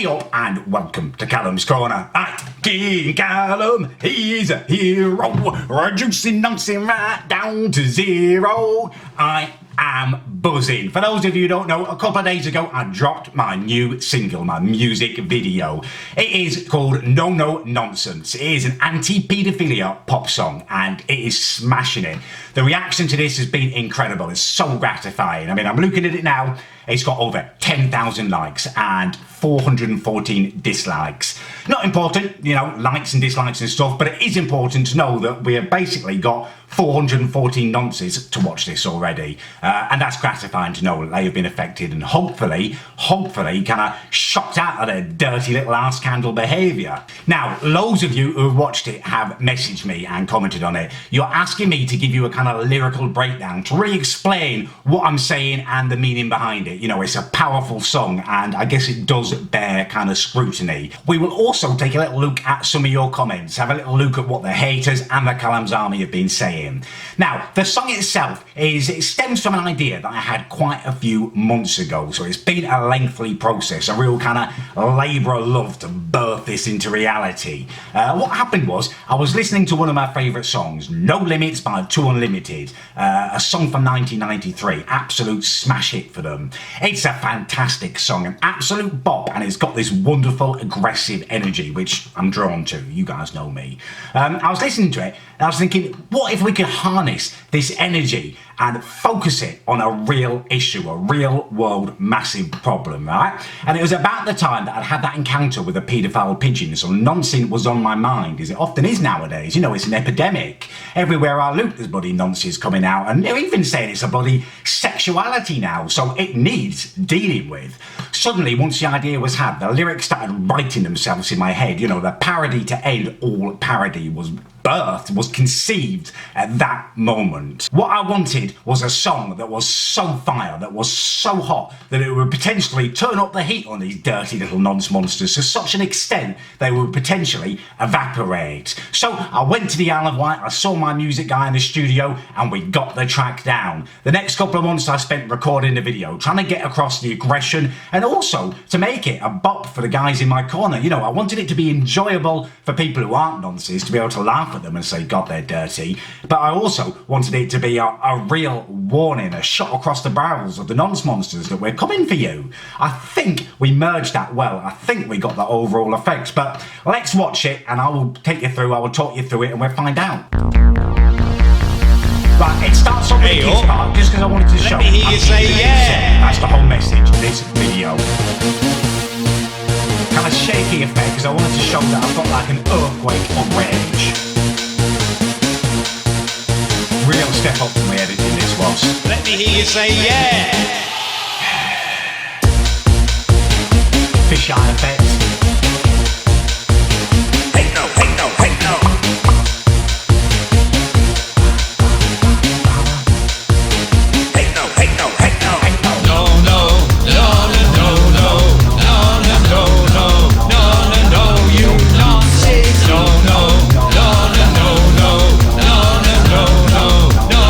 Hey up and welcome to Callum's Corner. King Callum, he's a hero, reducing nonsense right down to zero. I am buzzing. For those of you who don't know, a couple of days ago I dropped my new single, my music video. It is called No Noncense. It is an anti-paedophilia pop song and it is smashing it. The reaction to this has been incredible. It's so gratifying. I mean, I'm looking at it now. It's got over 10,000 likes and 414 dislikes. Not important, you know, likes and dislikes and stuff, but it is important to know that we have basically got 414 nonces to watch this already. And that's gratifying to know that they have been affected and hopefully kind of shocked out of their dirty little arse candle behaviour. Now, loads of you who have watched it have messaged me and commented on it. You're asking me to give you a kind of lyrical breakdown to really explain what I'm saying and the meaning behind it. You know, it's a powerful song and I guess it does bear kind of scrutiny. We will also take a little look at some of your comments, have a little look at what the haters and the Callums army have been saying. Now, the song itself it stems from an idea that I had quite a few months ago, so it's been a lengthy process, a real kind of labour of love to birth this into reality. What happened was, I was listening to one of my favourite songs, No Limits by Two Unlimited, a song from 1993, absolute smash hit for them. It's a fantastic song, an absolute bop, and it's got this wonderful aggressive energy, which I'm drawn to. You guys know me. I was listening to it, and I was thinking, what if we could harness this energy and focus it on a real issue, a real world massive problem, right? And it was about the time that I'd had that encounter with a paedophile pigeon, so nonsense was on my mind, as it often is nowadays. You know, it's an epidemic. Everywhere I look, there's bloody nonsense coming out, and they're even saying it's a bloody sexuality now, so it needs dealing with. Suddenly, once the idea was had, the lyrics started writing themselves in my head. You know, the parody to end all parody was birthed, was conceived at that moment. What I wanted was a song that was so fire, that was so hot, that it would potentially turn up the heat on these dirty little nonce monsters to such an extent they would potentially evaporate. So I went to the Isle of Wight, I saw my music guy in the studio, and we got the track down. The next couple of months I spent recording the video, trying to get across the aggression, and also to make it a bop for the guys in my corner. You know, I wanted it to be enjoyable for people who aren't nonces, to be able to laugh at them and say, God, they're dirty. But I also wanted it to be a real warning, a shot across the barrels of the nonce monsters that we're coming for you. I think we merged that well. I think we got the overall effect. But let's watch it and I will take you through, I will talk you through it and we'll find out. Right, it starts off with the kids part, just because I wanted to show. Let me hear you say yeah. That's the whole message of this video. Kind of shaky effect, because I wanted to show that I've got like an earthquake of rage. Real step up from my editing this was. Let me hear you say yeah. Fisheye effect. Hey no, hey no, hey no. Hey no, hey no, hey no. No, no, no, no, no, no, no, no, no, no, no, no, you nonsense. No, no, no, no, no, no, no, no, no, no,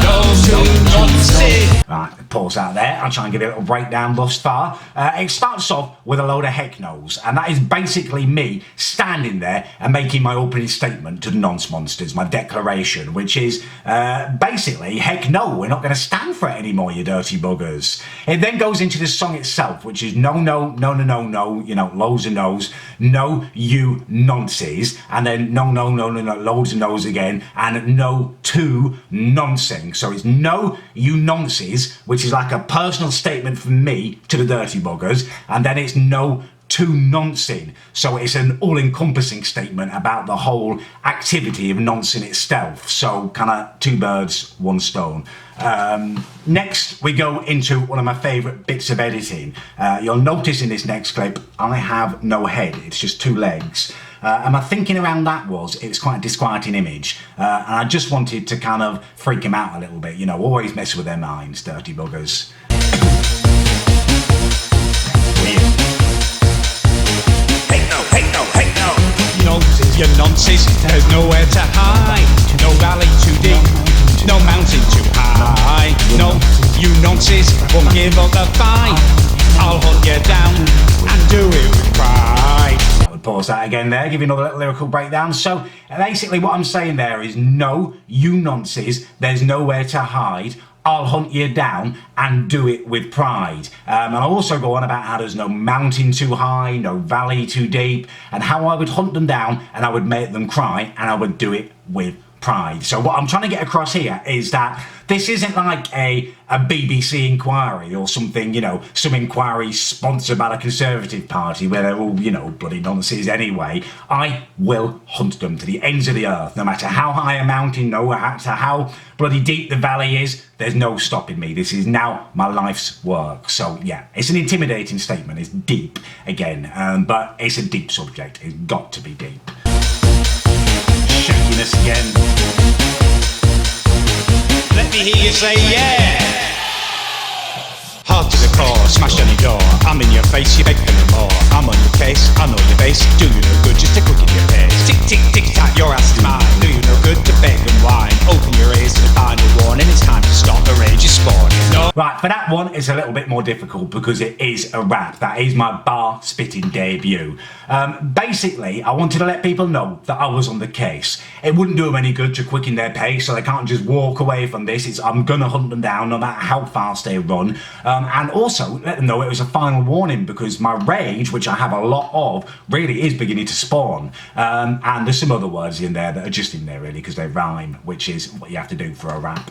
no, you nonsense. Right, pause out there. I'll try and give it a little breakdown thus far. It starts off with a load of heck no's, and that is basically me standing there and making my opening statement to the nonce monsters, my declaration, which is basically, heck no, we're not going to stand for it anymore, you dirty buggers. It then goes into the song itself, which is no, no, no, no, no, no, you know, loads of no's, no, you nonces, and then no, no, no, no, no, loads of no's again, and no to nonsing. So it's no, you nonces, which is like a personal statement from me to the dirty buggers, and then it's no to noncing. So it's an all-encompassing statement about the whole activity of noncing itself. So kind of two birds, one stone. Next, we go into one of my favourite bits of editing. You'll notice in this next clip, I have no head. It's just two legs. And my thinking around that was, it's quite a disquieting image. And I just wanted to kind of freak them out a little bit. You know, always mess with their minds, dirty buggers. Weird. Hey no, hey no, hey no. Your nonsense, there's nowhere to hide. No valley too deep, no mountain too high. No, you nonsense won't give up the fight. I'll hunt you down and do it with pride. pause that again there, give you another little lyrical breakdown. So basically what I'm saying there is no, you nonces, there's nowhere to hide. I'll hunt you down and do it with pride. And I'll also go on about how there's no mountain too high, no valley too deep, and how I would hunt them down and I would make them cry and I would do it with pride. So what I'm trying to get across here is that this isn't like a BBC inquiry or something, you know, some inquiry sponsored by the Conservative Party where they're all, you know, bloody nonsense anyway. I will hunt them to the ends of the earth, no matter how high a mountain, no matter how bloody deep the valley is, there's no stopping me. This is now my life's work. So yeah, it's an intimidating statement. It's deep again, but it's a deep subject. It's got to be deep. Shakiness again. Let me hear you say yeah. Hard to the core, smash any door. I'm in your face, you beg for no more. I'm on your case, I know your base. Do you no good, just a quick in your face. Tick, tick, tick, tack, your ass is mine. Do you no good to beg and whine. Open your ears to the final warning. It's time to stop, the rage is spawning. No. Right, for that one, it's a little bit more difficult because it is a rap. That is my bar spitting debut. Basically, I wanted to let people know that I was on the case. It wouldn't do them any good to quicken their pace, so they can't just walk away from this. I'm gonna hunt them down no matter how fast they run. And also let them know it was a final warning because my rage, which I have a lot of, really is beginning to spawn. And there's some other words in there that are just in there really because they rhyme, which is what you have to do for a rap.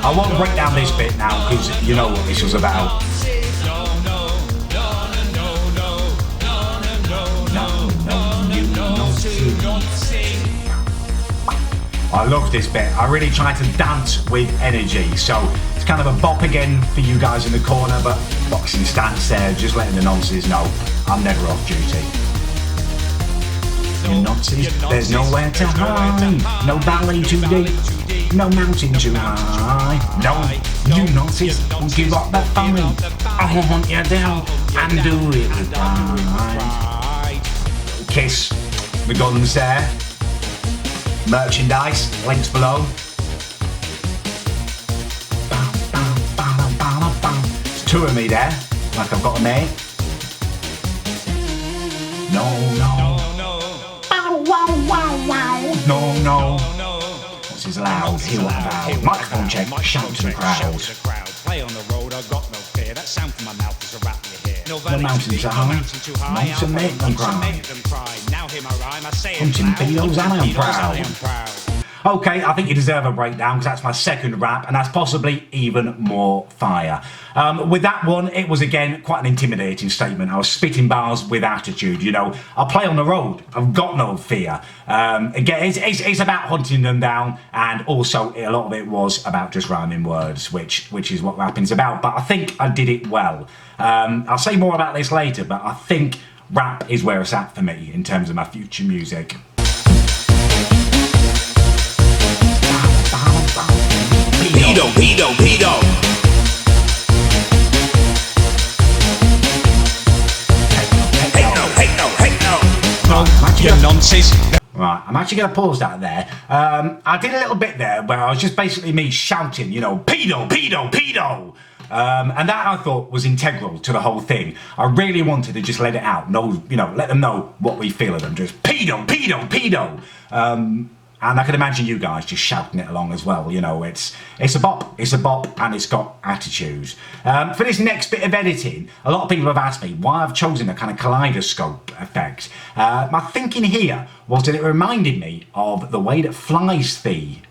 I won't break down this bit now because you know what this was about. I love this bit. I really try to dance with energy, so it's kind of a bop again for you guys in the corner, but boxing stance there, just letting the nonces know I'm never off duty. You nonces, there's nowhere to hide, no valley too deep, no mountain too high. No, you nonces, won't give up that fight. I'll hunt you down and do it with pride. Kiss the guns there. Merchandise, links below. It's two of me there, like I've got a mate. No, no. No, no. What's his loud? He'll have microphone check, shout to the crowd. Play on the road, I've got no fear. That sound from my mouth is a rap you hear. No mountains are high, no to make them cry. Now hear my rhyme, I say Hunting pedos and I'm proud. Okay, I think you deserve a breakdown because that's my second rap and that's possibly even more fire. With that one, it was again quite an intimidating statement. I was spitting bars with attitude, you know. I play on the road, I've got no fear. Again, it's about hunting them down and also a lot of it was about just rhyming words, which is what rapping's about. But I think I did it well. I'll say more about this later, but I think rap is where it's at for me in terms of my future music. Pedo, pedo, pedo. Hey no. You nonsense. Right, I'm actually going to pause that there. I did a little bit there where I was just basically me shouting, you know, pedo, pedo, pedo. And that I thought was integral to the whole thing. I really wanted to just let it out, let them know what we feel of them. Just pedo, pedo, pedo. And I can imagine you guys just shouting it along as well. You know, it's a bop, and it's got attitude. For this next bit of editing, a lot of people have asked me why I've chosen a kind of kaleidoscope effect. My thinking here was that it reminded me of the way that flies see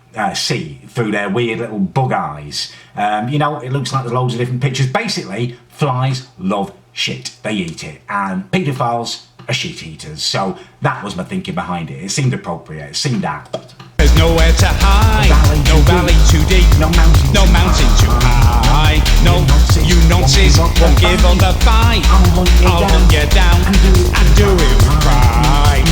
through their weird little bug eyes. It looks like there's loads of different pictures. Basically, flies love shit. They eat it. And paedophiles are shit eaters. So that was my thinking behind it. It seemed appropriate. It seemed apt. There's nowhere to hide. No valley too deep. No mountain too high. No, you nonces won't give on the fight. I'll hunt you down and do it with pride.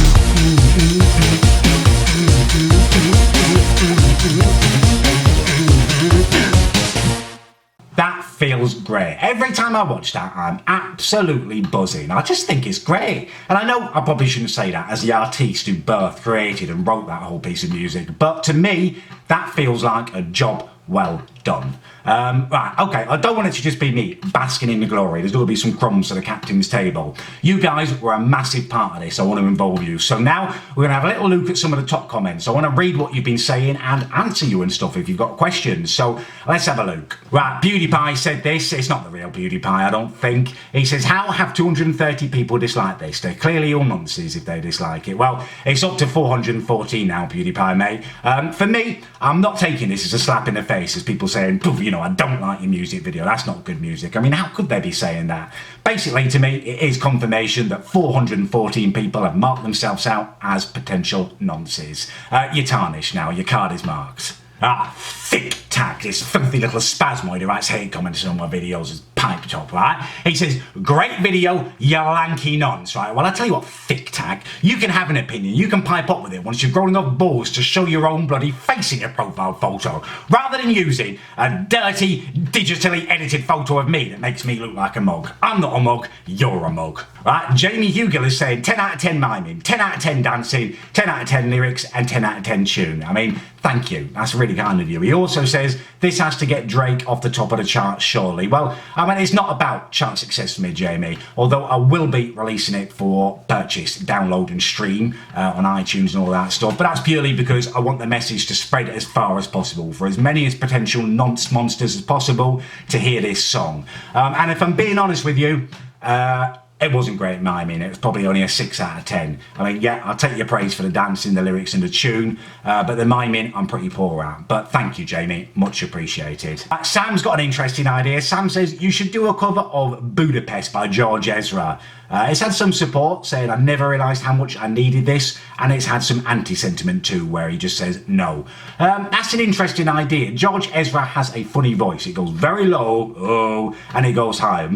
That feels great. Every time I watch that, I'm absolutely buzzing. I just think it's great. And I know I probably shouldn't say that as the artiste who birthed, created and wrote that whole piece of music. But to me, that feels like a job well done. Right, okay, I don't want it to just be me basking in the glory. There's got to be some crumbs to the captain's table. You guys were a massive part of this. I want to involve you. So now we're going to have a little look at some of the top comments. I want to read what you've been saying and answer you and stuff if you've got questions. So let's have a look. Right, PewDiePie said this. It's not the real PewDiePie, I don't think. He says, how have 230 people disliked this? They're clearly all nonsense if they dislike it. Well, it's up to 414 now, PewDiePie, mate. For me, I'm not taking this as a slap in the face, as people saying, you know, I don't like your music video. That's not good music. I mean, how could they be saying that? Basically, to me, it is confirmation that 414 people have marked themselves out as potential nonces. You're tarnished now. Your card is marked. Ah, thick tack, this filthy little spasmoid who writes hate comments on my videos is piped up, right? He says, great video, you lanky nonce, right? Well, I tell you what, thick tack, you can have an opinion, you can pipe up with it once you've grown enough balls to show your own bloody face in your profile photo, rather than using a dirty, digitally edited photo of me that makes me look like a mug. I'm not a mug, you're a mug, right? Jamie Hugel is saying 10 out of 10 miming, 10 out of 10 dancing, 10 out of 10 lyrics, and 10 out of 10 tune. I mean, thank you, that's really kind of you. He also says, this has to get Drake off the top of the charts, surely. Well, I mean, it's not about chart success for me, Jamie, although I will be releasing it for purchase, download and stream on iTunes and all that stuff, but that's purely because I want the message to spread as far as possible for as many as potential nonce monsters as possible to hear this song. And if I'm being honest with you, it wasn't great miming. It was probably only a 6 out of 10. I mean, yeah, I'll take your praise for the dancing, the lyrics and the tune, but the miming I'm pretty poor at. But thank you, Jamie. Much appreciated. Sam's got an interesting idea. Sam says you should do a cover of Budapest by George Ezra. It's had some support saying I never realised how much I needed this, and it's had some anti-sentiment too, where he just says no. That's an interesting idea. George Ezra has a funny voice. It goes very low, oh, and it goes high.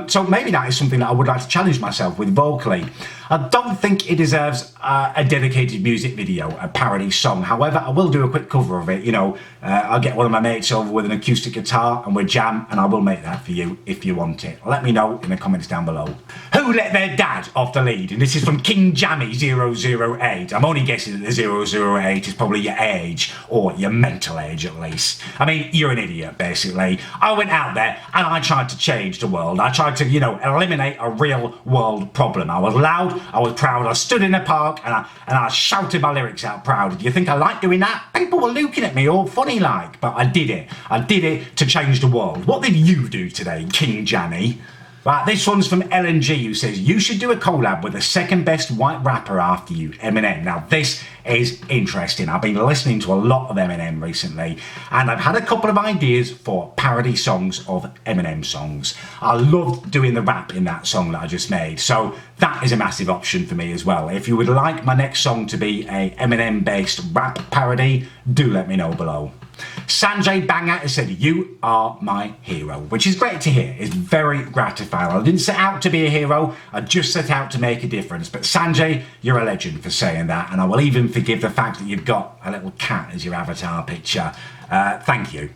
So maybe that is something that I would like to challenge myself with vocally. I don't think it deserves a dedicated music video, a parody song. However, I will do a quick cover of it. You know, I'll get one of my mates over with an acoustic guitar and we'll jam, and I will make that for you if you want it. Let me know in the comments down below. Who let their dad off the lead? And this is from King Jammy 008. I'm only guessing that the 008 is probably your age, or your mental age at least. I mean, you're an idiot, basically. I went out there and I tried to change the world. I tried to, you know, eliminate a real world problem. I was loud, I was proud, I stood in a park and I shouted my lyrics out proud. Do you think I like doing that? People were looking at me all funny like, but I did it. I did it to change the world. What did you do today, King Jammy? Right, this one's from LNG, who says, you should do a collab with the second best white rapper after you, Eminem. Now, this is interesting. I've been listening to a lot of Eminem recently, and I've had a couple of ideas for parody songs of Eminem songs. I loved doing the rap in that song that I just made, so that is a massive option for me as well. If you would like my next song to be a Eminem-based rap parody, do let me know below. Sanjay Banger has said, you are my hero, which is great to hear. It's very gratifying. I didn't set out to be a hero, I just set out to make a difference. But Sanjay, you're a legend for saying that, and I will even forgive the fact that you've got a little cat as your avatar picture. Thank you.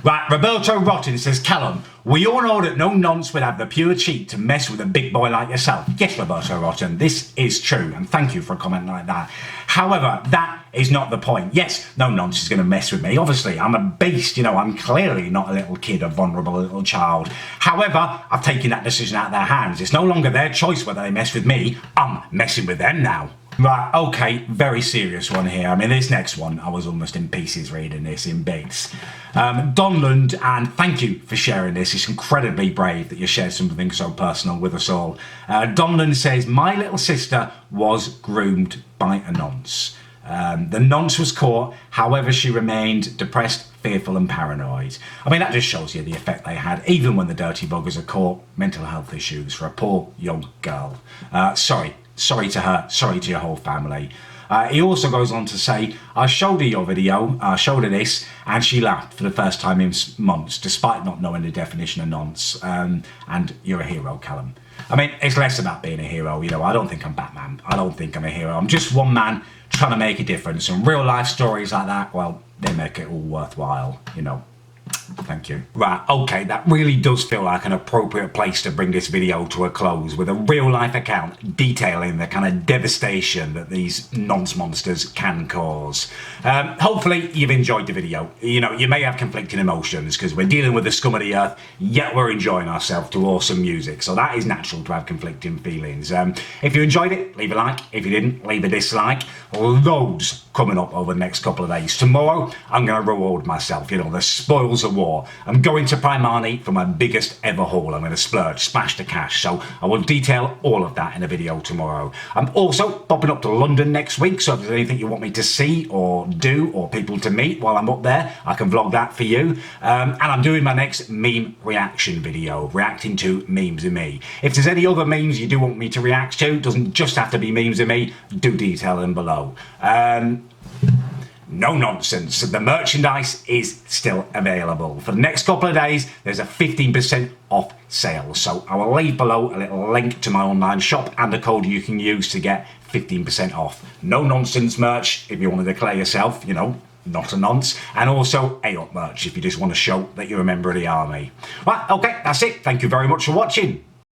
Right, Roberto Rotten says, Callum, we all know that no nonce would have the pure cheek to mess with a big boy like yourself. Yes, Roberto Rotten, this is true, and thank you for a comment like that. However, that is not the point. Yes, no nonce is going to mess with me. Obviously, I'm a beast, you know, I'm clearly not a little kid, a vulnerable little child. However, I've taken that decision out of their hands. It's no longer their choice whether they mess with me. I'm messing with them now. Right, okay, very serious one here. I mean, this next one, I was almost in pieces reading this in bits. Donland, and thank you for sharing this. It's incredibly brave that you shared something so personal with us all. Donland says, my little sister was groomed by a nonce. The nonce was caught, however, she remained depressed, fearful and paranoid. I mean, that just shows you the effect they had, even when the dirty buggers are caught. Mental health issues for a poor young girl. Sorry to her, sorry to your whole family. He also goes on to say, I showed her your video, I showed her this, and she laughed for the first time in months, despite not knowing the definition of nonce. And you're a hero, Callum. I mean, it's less about being a hero, you know, I don't think I'm Batman. I don't think I'm a hero. I'm just one man trying to make a difference. And real life stories like that, well, they make it all worthwhile, you know. Thank you. Right, okay, that really does feel like an appropriate place to bring this video to a close with a real life account detailing the kind of devastation that these nonce monsters can cause. Hopefully you've enjoyed the video. You know, you may have conflicting emotions because we're dealing with the scum of the earth, yet we're enjoying ourselves to awesome music. So that is natural to have conflicting feelings. If you enjoyed it, leave a like. If you didn't, leave a dislike. Loads coming up over the next couple of days. Tomorrow, I'm going to reward myself, you know, the spoils of war. I'm going to Primani for my biggest ever haul. I'm going to splurge, smash the cash. So I will detail all of that in a video tomorrow. I'm also popping up to London next week. So if there's anything you want me to see or do or people to meet while I'm up there, I can vlog that for you. And I'm doing my next meme reaction video, reacting to memes of me. If there's any other memes you do want me to react to, it doesn't just have to be memes of me, do detail them below. No nonsense. The merchandise is still available. For the next couple of days, there's a 15% off sale. So I will leave below a little link to my online shop and a code you can use to get 15% off. No nonsense merch if you want to declare yourself, you know, not a nonce. And also A-Up merch if you just want to show that you're a member of the army. Right, okay, that's it. Thank you very much for watching.